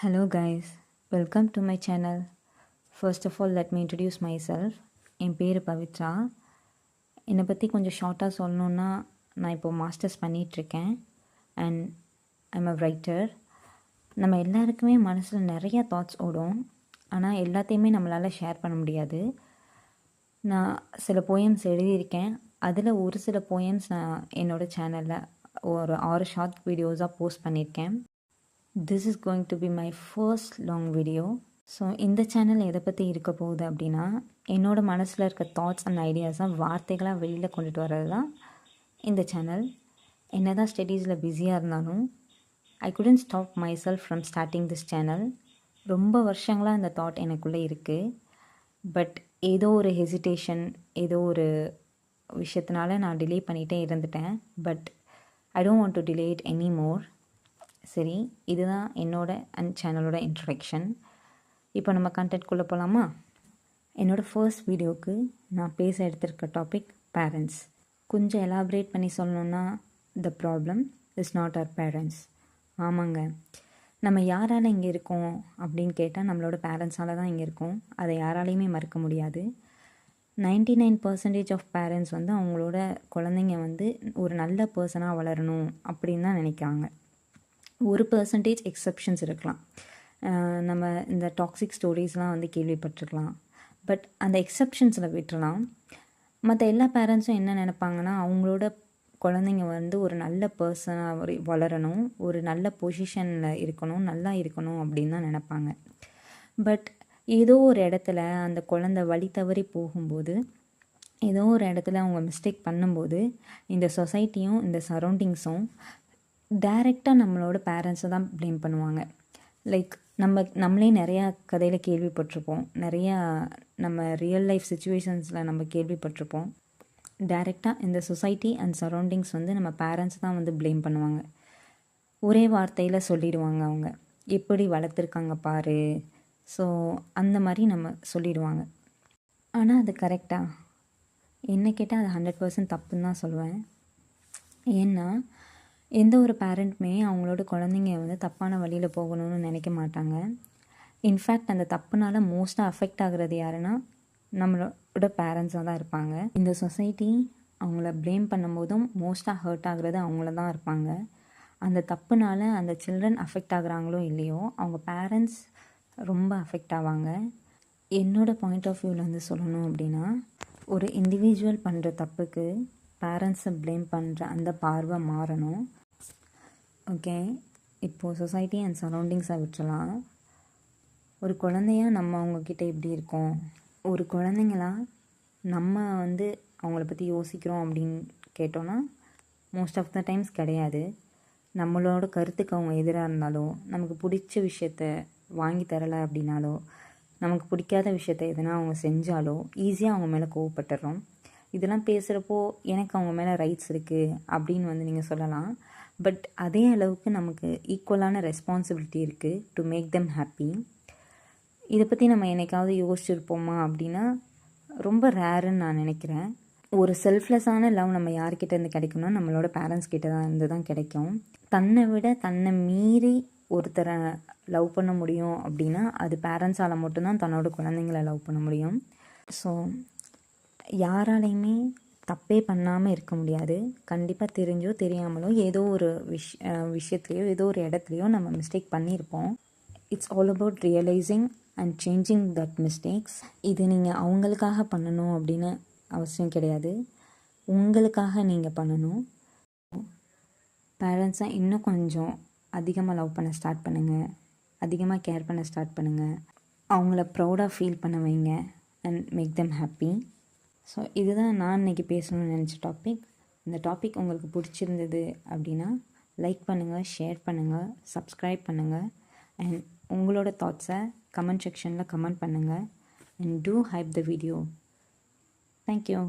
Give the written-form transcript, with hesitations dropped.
Hello guys, welcome to my channel. First of all, let me introduce myself. என் பேர் பவித்ரா. என்னை பற்றி கொஞ்சம் ஷார்ட்டாக சொல்லணுன்னா, நான் இப்போது மாஸ்டர்ஸ் பண்ணிகிட்ருக்கேன் அண்ட் ஐம் அ ரைட்டர். நம்ம எல்லாருக்குமே மனசில் நிறையா தாட்ஸ் ஓடும், ஆனால் எல்லாத்தையுமே நம்மளால் ஷேர் பண்ண முடியாது. நான் சில போயம்ஸ் எழுதியிருக்கேன். அதில் ஒரு சில போயம்ஸ் நான் என்னோடய சேனலில் ஒரு 6 ஷார்ட் வீடியோஸாக போஸ்ட் பண்ணியிருக்கேன். This is going to be my first long video. So இந்த சேனல் எதை பற்றி இருக்க போகுது அப்படின்னா, என்னோடய மனசில் இருக்க தாட்ஸ் அண்ட் ஐடியாஸை வார்த்தைகளாக வெளியில் கொண்டுட்டு வர்றது தான் இந்த சேனல். என்ன தான் ஸ்டடீஸில் பிஸியாக இருந்தாலும் ஐ couldn't stop my self from starting this channel. ரொம்ப வருஷங்களாக இந்த தாட் எனக்குள்ளே இருக்குது. பட் ஏதோ ஒரு ஹெசிடேஷன், ஏதோ ஒரு விஷயத்தினால நான் டிலே பண்ணிகிட்டே இருந்துட்டேன். But I don't want to delay it any more. சரி, இதுதான் என்னோட சேனலோட இன்ட்ரடக்ஷன். இப்போ நம்ம கண்டென்ட்குள்ளே போகலாமா? என்னோடய ஃபர்ஸ்ட் வீடியோவுக்கு நான் பேச எடுத்திருக்க டாபிக் பேரண்ட்ஸ். கொஞ்சம் எலாபரேட் பண்ணி சொல்லணுன்னா, the problem is not our parents. ஆமாங்க, நம்ம யாரால் இங்கே இருக்கோம் அப்படின்னு கேட்டால் நம்மளோட பேரண்ட்ஸால் தான் இங்கே இருக்கோம். அதை யாராலையுமே மறுக்க முடியாது. 99% ஆஃப் பேரண்ட்ஸ் அவங்களோட குழந்தைங்க ஒரு நல்ல பர்சனாக வளரணும் அப்படின்னு தான் நினைக்கிறாங்க. 1% எக்ஸப்ஷன்ஸ் இருக்கலாம். நம்ம இந்த டாக்ஸிக் ஸ்டோரிஸ்லாம் கேள்விப்பட்டிருக்கலாம். பட் அந்த எக்ஸப்ஷன்ஸில் விட்டுறலாம். மற்ற எல்லா பேரண்ட்ஸும் என்ன நினைப்பாங்கன்னா, அவங்களோட குழந்தைங்க ஒரு நல்ல பர்சனாக வளரணும், ஒரு நல்ல பொசிஷனில் இருக்கணும், நல்லா இருக்கணும் அப்படின்னு தான் நினைப்பாங்க. பட் ஏதோ ஒரு இடத்துல அந்த குழந்தை வழி தவறி போகும்போது, ஏதோ ஒரு இடத்துல அவங்க மிஸ்டேக் பண்ணும்போது, இந்த சொசைட்டியும் இந்த சரௌண்டிங்ஸும் டைரெக்டாக நம்மளோட பேரண்ட்ஸை தான் ப்ளேம் பண்ணுவாங்க. லைக் நம்மளே நிறையா கதையில் கேள்விப்பட்டிருப்போம், நிறையா நம்ம ரியல் லைஃப் சுச்சுவேஷன்ஸில் நம்ம கேள்விப்பட்டிருப்போம். டைரெக்டாக இந்த சொசைட்டி அண்ட் சரௌண்டிங்ஸ் நம்ம பேரண்ட்ஸ் தான் ப்ளேம் பண்ணுவாங்க. ஒரே வார்த்தையில் சொல்லிடுவாங்க, அவங்க எப்படி வளர்த்துருக்காங்க பாரு. ஸோ அந்த மாதிரி நம்ம சொல்லிடுவாங்க. ஆனால் அது கரெக்டாக என்ன கேட்டால் அது 100% தப்புன்னு தான் சொல்லுவேன். ஏன்னா எந்த ஒரு பேரண்ட்டுமே அவங்களோட குழந்தைங்க தப்பான வழியில் போகணும்னு நினைக்க மாட்டாங்க. இன்ஃபேக்ட் அந்த தப்புனால மோஸ்ட்டாக அஃபெக்ட் ஆகுறது யாருன்னா நம்மளோட பேரண்ட்ஸாக தான் இருப்பாங்க. இந்த சொசைட்டி அவங்கள ப்ளேம் பண்ணும்போதும் மோஸ்ட்டாக ஹர்ட் ஆகுறது அவங்கள தான் இருப்பாங்க. அந்த தப்புனால அந்த சில்ட்ரன் அஃபெக்ட் ஆகுறாங்களோ இல்லையோ, அவங்க பேரண்ட்ஸ் ரொம்ப அஃபெக்ட் ஆவாங்க. என்னோடய பாயிண்ட் ஆஃப் வியூவில் சொல்லணும் அப்படின்னா, ஒரு இண்டிவிஜுவல் பண்ணுற தப்புக்கு பேரண்ட்ஸை ப்ளேம் பண்ணுற அந்த பார்வை மாறணும். ஓகே, இப்போது சொசைட்டி அண்ட் சரௌண்டிங்ஸை விட்டுலாம். ஒரு குழந்தையா நம்ம அவங்கக்கிட்ட எப்படி இருக்கோம், ஒரு குழந்தைங்களா நம்ம அவங்கள பற்றி யோசிக்கிறோம் அப்படின்னு கேட்டோன்னா மோஸ்ட் ஆஃப் த டைம்ஸ் கிடையாது. நம்மளோட கருத்துக்கு அவங்க எதிராக இருந்தாலோ, நமக்கு பிடிச்ச விஷயத்த வாங்கி தரலை அப்படின்னாலோ, நமக்கு பிடிக்காத விஷயத்த எதனா அவங்க செஞ்சாலோ ஈஸியாக அவங்க மேலே கோவப்பட்டுடுறோம். இதெல்லாம் பேசுகிறப்போ எனக்கு அவங்க மேலே ரைட்ஸ் இருக்குது அப்படின்னு நீங்கள் சொல்லலாம். பட் அதே அளவுக்கு நமக்கு ஈக்குவலான ரெஸ்பான்சிபிலிட்டி இருக்குது டு மேக் தெம் ஹாப்பி. இதை பற்றி நம்ம என்னைக்காவது யோசிச்சுருப்போமா அப்படின்னா ரொம்ப ரேருன்னு நான் நினைக்கிறேன். ஒரு செல்ஃப்லெஸ்ஸான லவ் நம்ம யார்கிட்ட இருந்து கிடைக்கும்னா நம்மளோட பேரண்ட்ஸ் கிட்ட தான் இருந்து தான் கிடைக்கும். தன்னை விட தன்னை மீறி ஒருத்தரை லவ் பண்ண முடியும் அப்படின்னா அது பேரண்ட்ஸால் மட்டும்தான் தன்னோட குழந்தைங்களை லவ் பண்ண முடியும். ஸோ யாராலையுமே தப்பே பண்ணாமல் இருக்க முடியாது. கண்டிப்பாக தெரிஞ்சோ தெரியாமலோ ஏதோ ஒரு விஷயத்துலையோ ஏதோ ஒரு இடத்துலையோ நம்ம மிஸ்டேக் பண்ணியிருப்போம். It's all about realising and changing that mistakes. இது நீங்கள் அவங்களுக்காக பண்ணணும் அப்படின்னு அவசியம் கிடையாது, உங்களுக்காக நீங்கள் பண்ணணும். பேரண்ட்ஸை இன்னும் கொஞ்சம் அதிகமாக லவ் பண்ண ஸ்டார்ட் பண்ணுங்கள், அதிகமாக கேர் பண்ண ஸ்டார்ட் பண்ணுங்கள், அவங்கள ப்ரௌடாக ஃபீல் பண்ண வைங்க and make them happy. So இதுதான் நான் இன்றைக்கி பேசணும்னு நினச்ச டாபிக். இந்த டாபிக் உங்களுக்கு பிடிச்சிருந்தது அப்படின்னா லைக் பண்ணுங்கள், ஷேர் பண்ணுங்கள், சப்ஸ்கிரைப் பண்ணுங்கள் அண்ட் உங்களோட தாட்ஸை கமெண்ட் செக்ஷனில் கமெண்ட் பண்ணுங்கள் and do hype the video. Thank you.